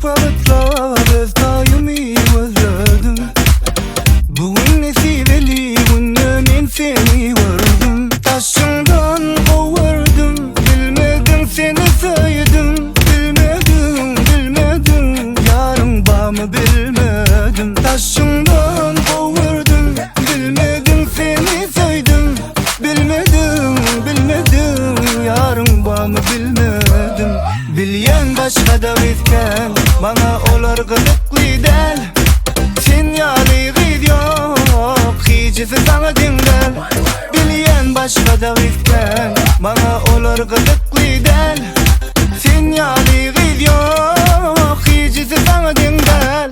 vakitlar öz daimi özledim. Bugün nesibeli günden men seni gördüm. Taşından kovurdum, bilmedim seni saydım. Bilmedim yarın bağımı bilmedim. Taşından kovurdum, bilmedim seni saydım. Bilmedim yarın bağımı bilmedim. Bilyen başka da bitken, bana olar gıdıklı del. Sen yalıyız yok, hicisi sana dinler. Bilyen başka da bitken, bana olar gıdıklı del. Sen yalıyız yok, hicisi sana dinler.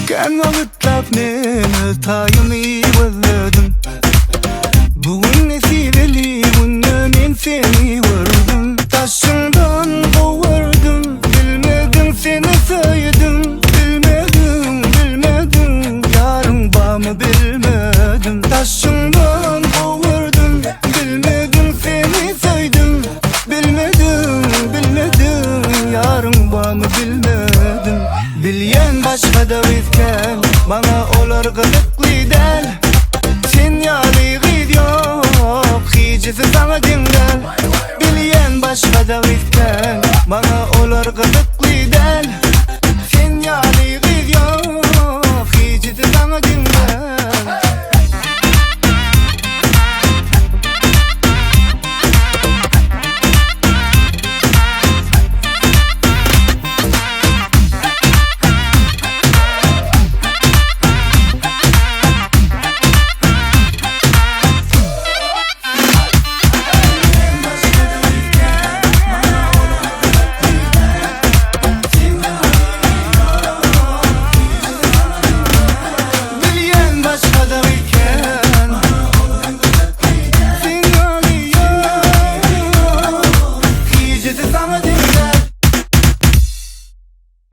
Gen vakitlar men tayimi özledim. Bugün nesibeli günden men seni gördüm. Taşından kovurdum, bilmedim seni saydım. Bilmedim yarın bağımı bilmedim. Taşından kovurdum, bilmedim seni saydım. Bilmedim yarın bağımı bilmedim. Bilyen başka da bitken, bana olar gıdıklı del. Sen yalıyız yok, hicisi sana dinler. Bilyen başka da bitken, bana olar gıdıklı